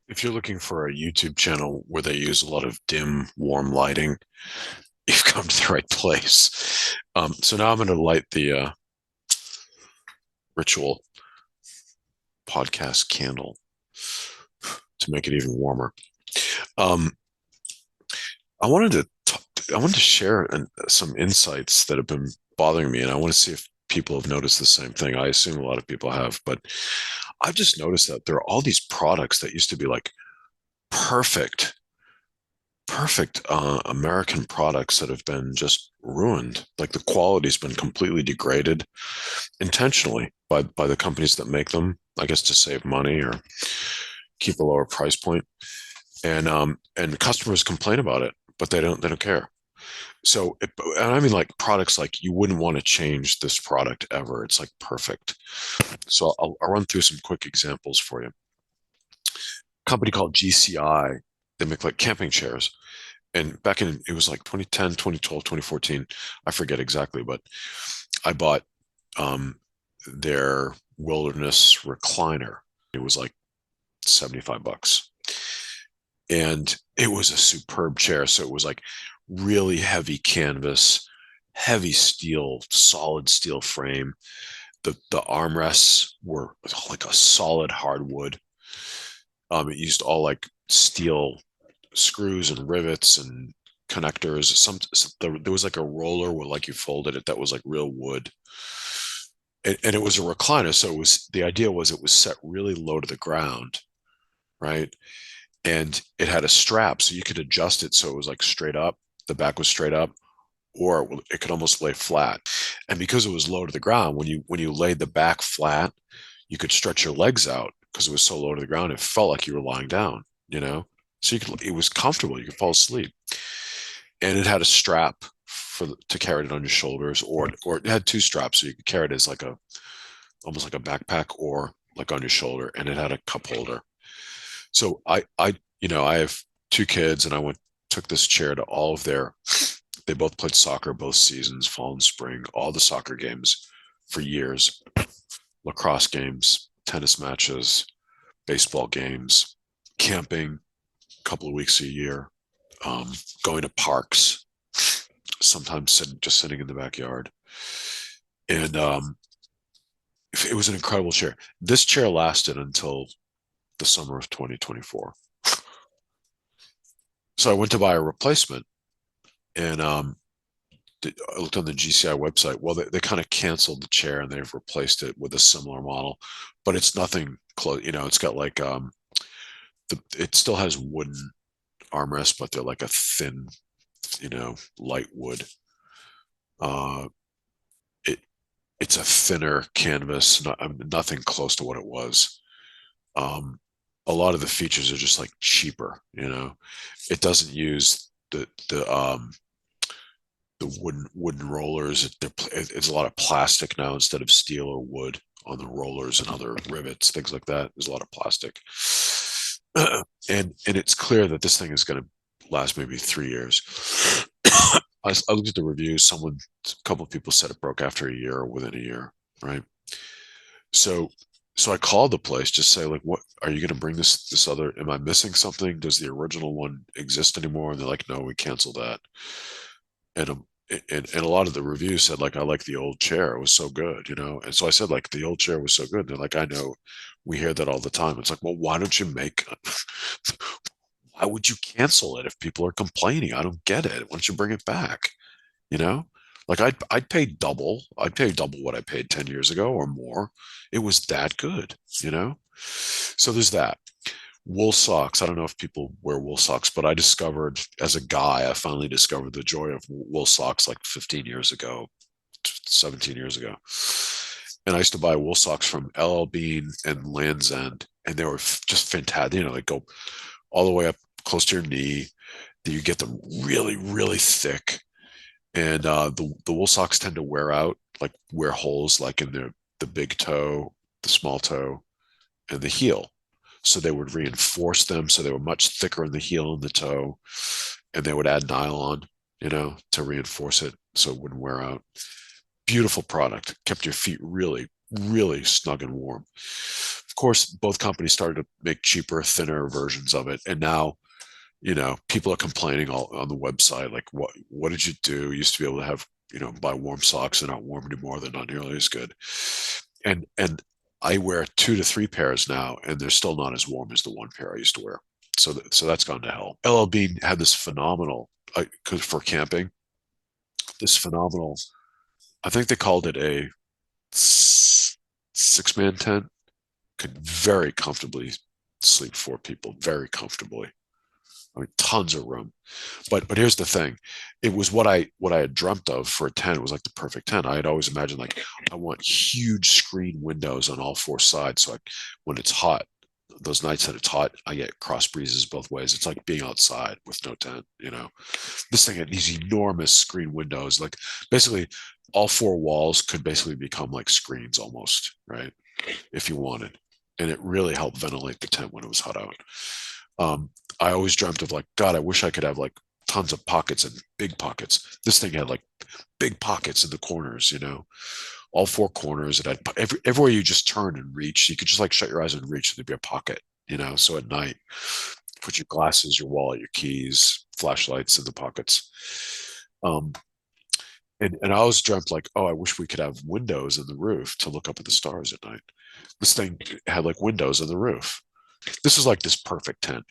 If you're looking for a YouTube channel where they use a lot of dim, warm lighting, you've come to the right place. So now I'm going to light the ritual podcast candle to make it even warmer. Um, I wanted to I wanted to share some insights that have been bothering me, and I want to see if people have noticed the same thing. I assume a lot of people have, but I've just noticed that there are all these products that used to be like perfect perfect American products that have been just ruined. Like the quality's been completely degraded intentionally by the companies that make them, I guess to save money or keep a lower price point. And customers complain about it, but they don't care. And I mean like products like you wouldn't want to change this product ever. It's like perfect. So I'll run through some quick examples for you. A company called GCI, they make like camping chairs. And back in it was like 2010, 2012, 2014. I forget exactly, but I bought their wilderness recliner. It was like 75 bucks. And it was a superb chair. So it was like really heavy canvas, heavy steel, solid steel frame. The armrests were like a solid hardwood. It used all like steel screws and rivets and connectors. There was like a roller where like you folded it that was like real wood, and it was a recliner. So the idea was it was set really low to the ground, right? And it had a strap so you could adjust it so it was like straight up. The back was straight up, or it could almost lay flat. And because it was low to the ground, when you laid the back flat, you could stretch your legs out because it was so low to the ground. It felt like you were lying down, you know. So it was comfortable. You could fall asleep, and it had a strap to carry it on your shoulders, or it had two straps so you could carry it as like a almost like a backpack or like on your shoulder, and it had a cup holder. So I have two kids, and I took this chair to all of their. They both played soccer both seasons, fall and spring, all the soccer games for years, lacrosse games, tennis matches, baseball games, camping a couple of weeks a year, um, going to parks, sometimes just sitting in the backyard. And it was an incredible chair. This chair lasted until the summer of 2024. So I went to buy a replacement, and I looked on the GCI website. Well, they kind of canceled the chair and they've replaced it with a similar model, but it's nothing close. It's got like it still has wooden armrests, but they're like a thin, light wood. Uh, it it's a thinner canvas, nothing close to what it was. Um, a lot of the features are just like cheaper. It doesn't use the wooden rollers. It's a lot of plastic now instead of steel or wood on the rollers and other rivets, things like that. There's a lot of plastic, and it's clear that this thing is going to last maybe 3 years. I looked at the reviews. A couple of people said it broke after a year or within a year, right? So, so I called the place, just say like, what are you going to bring this other? Am I missing something? Does the original one exist anymore? And they're like, no, we canceled that. And and a lot of the reviews said like, I like the old chair. It was so good, And so I said like, the old chair was so good. And they're like, I know, we hear that all the time. It's like, well, why don't you make? Why would you cancel it if people are complaining? I don't get it. Why don't you bring it back? You know, like I'd pay double. I'd pay double what I paid 10 years ago or more. It was that good. So there's that. Wool socks. I don't know if people wear wool socks, but I discovered as a guy, I finally discovered the joy of wool socks like 15 years ago, 17 years ago. And I used to buy wool socks from L.L.Bean and Land's End, and they were just fantastic. They go all the way up close to your knee. You get them really, really thick, and the wool socks tend to wear out, like wear holes, like in the big toe, the small toe, and the heel. So they would reinforce them, so they were much thicker in the heel and the toe, and they would add nylon, to reinforce it so it wouldn't wear out. Beautiful product, kept your feet really, really snug and warm. course, both companies started to make cheaper, thinner versions of it. And now, people are complaining all on the website, like, what did you do? You used to be able to have, buy warm socks. They're not warm anymore. They're not nearly as good. And I wear 2 to 3 pairs now, and they're still not as warm as the one pair I used to wear. So that's gone to hell. L.L.Bean had this phenomenal, for camping, this phenomenal. I think they called it a 6-man tent. Could very comfortably sleep 4 people, very comfortably. I mean, tons of room. But here's the thing. It was what I had dreamt of for a tent. It was like the perfect tent. I had always imagined, like, I want huge screen windows on all 4 sides. So when it's hot, those nights that it's hot, I get cross breezes both ways. It's like being outside with no tent. This thing had these enormous screen windows. Like, basically all 4 walls could basically become like screens almost, right? If you wanted. And it really helped ventilate the tent when it was hot out. Um, I always dreamt of, like, God, I wish I could have like tons of pockets and big pockets. This thing had like big pockets in the corners, all 4 corners. It had everywhere you just turn and reach. You could just like shut your eyes and reach, and there'd be a pocket. So at night, put your glasses, your wallet, your keys, flashlights in the pockets. Um, and I always dreamt, like, oh, I wish we could have windows in the roof to look up at the stars at night. This thing had like windows in the roof. This is like this perfect tent.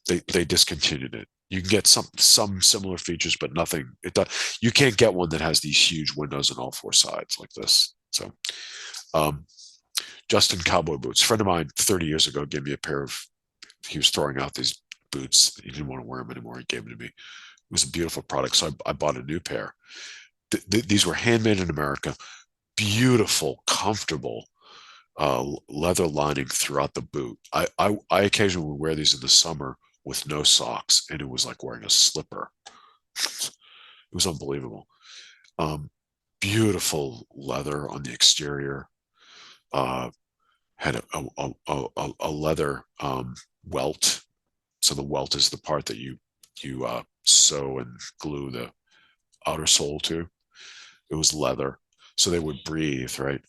They discontinued it. You can get some similar features, but nothing. It does. You can't get one that has these huge windows on all 4 sides like this. So, um, Justin cowboy boots. A friend of mine 30 years ago gave me a pair of. He was throwing out these boots. He didn't want to wear them anymore. He gave them to me. It was a beautiful product, so I bought a new pair. These were handmade in America. Beautiful, comfortable, leather lining throughout the boot. I occasionally would wear these in the summer with no socks, and it was like wearing a slipper. It was unbelievable. Um, Beautiful leather on the exterior. Uh, had a leather welt. So the welt is the part that you sew and glue the outer sole to. It was leather, so they would breathe, right?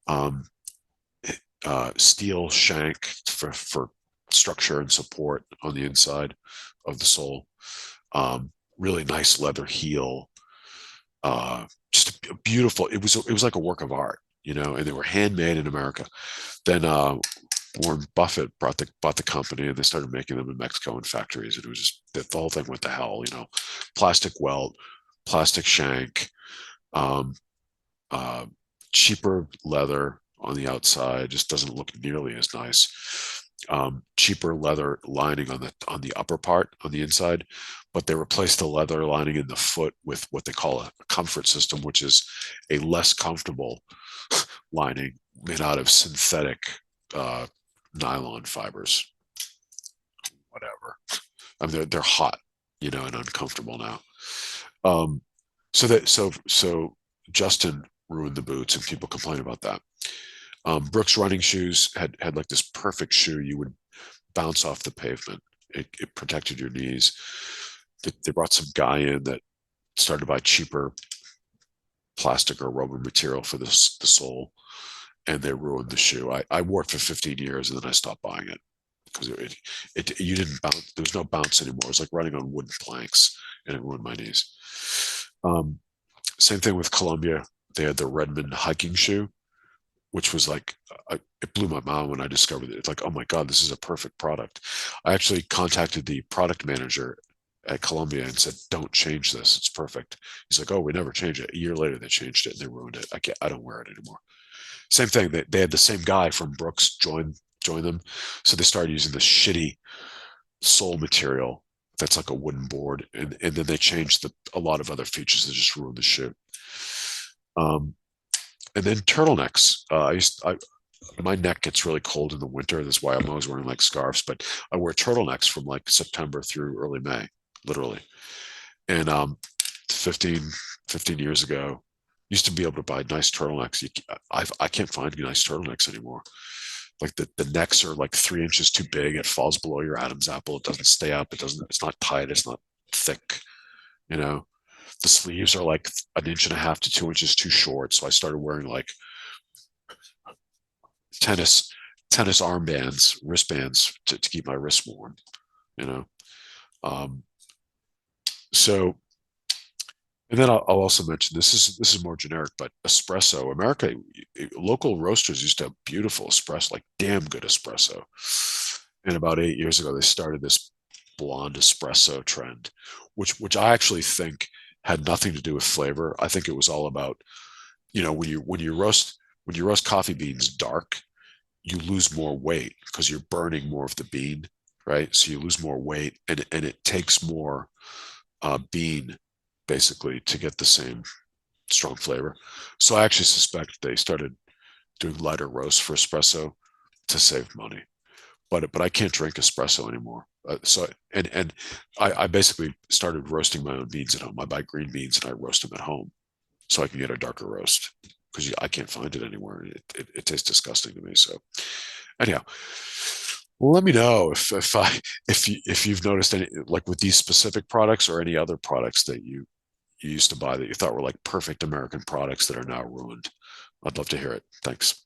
Um, Steel shank for structure and support on the inside of the sole. Really nice leather heel. Just beautiful. It was like a work of art, and they were handmade in America. Then Warren Buffett bought the company, and they started making them in Mexico in factories, and it was just the whole thing went to hell. Plastic welt, plastic shank, um, uh, cheaper leather on the outside, just doesn't look nearly as nice. Cheaper leather lining on the upper part on the inside, but they replaced the leather lining in the foot with what they call a comfort system, which is a less comfortable lining made out of synthetic uh, nylon fibers. Whatever. I mean, they're hot, and uncomfortable now. Um, so Justin ruined the boots, and people complain about that. Brooks running shoes had like this perfect shoe. You would bounce off the pavement. It protected your knees. They brought some guy in that started to buy cheaper plastic or rubber material for the sole, and they ruined the shoe. I wore it for 15 years, and then I stopped buying it because you didn't bounce. There was no bounce anymore. It was like running on wooden planks, and it ruined my knees. Um, Same thing with Columbia. They had the Redmond hiking shoe, which was like, it blew my mind when I discovered it. It's like, oh my God, this is a perfect product. I actually contacted the product manager at Columbia and said, don't change this. It's perfect. He's like, oh, we never change it. A year later, they changed it and they ruined it. I don't wear it anymore. Same thing. They had the same guy from Brooks join them. So they started using this shitty sole material that's like a wooden board. And then they changed a lot of other features that just ruined the shoe. And then turtlenecks. My neck gets really cold in the winter. That's why I'm always wearing like scarves. But I wear turtlenecks from like September through early May, literally. And 15, 15 years ago, used to be able to buy nice turtlenecks. I can't find nice turtlenecks anymore. Like the necks are like 3 inches too big. It falls below your Adam's apple. It doesn't stay up. It's not tight. It's not thick. You know, the sleeves are like an inch and a half to 2 inches too short. So I started wearing like tennis tennis armbands, wristbands to keep my wrists warm, you know. Um, so, and then I'll also mention this is more generic, but espresso. America, local roasters used to have beautiful espresso, like damn good espresso. And about 8 years ago, they started this blonde espresso trend, which I actually think had nothing to do with flavor. I think it was all about, when you roast coffee beans dark, you lose more weight because you're burning more of the bean, right? So you lose more weight, and it takes more bean basically to get the same strong flavor. So I actually suspect they started doing lighter roasts for espresso to save money. But I can't drink espresso anymore. And I basically started roasting my own beans at home. I buy green beans and I roast them at home so I can get a darker roast because I can't find it anywhere. It tastes disgusting to me. So anyhow, let me know if you've noticed any, like with these specific products or any other products that you used to buy that you thought were like perfect American products that are now ruined. I'd love to hear it. Thanks.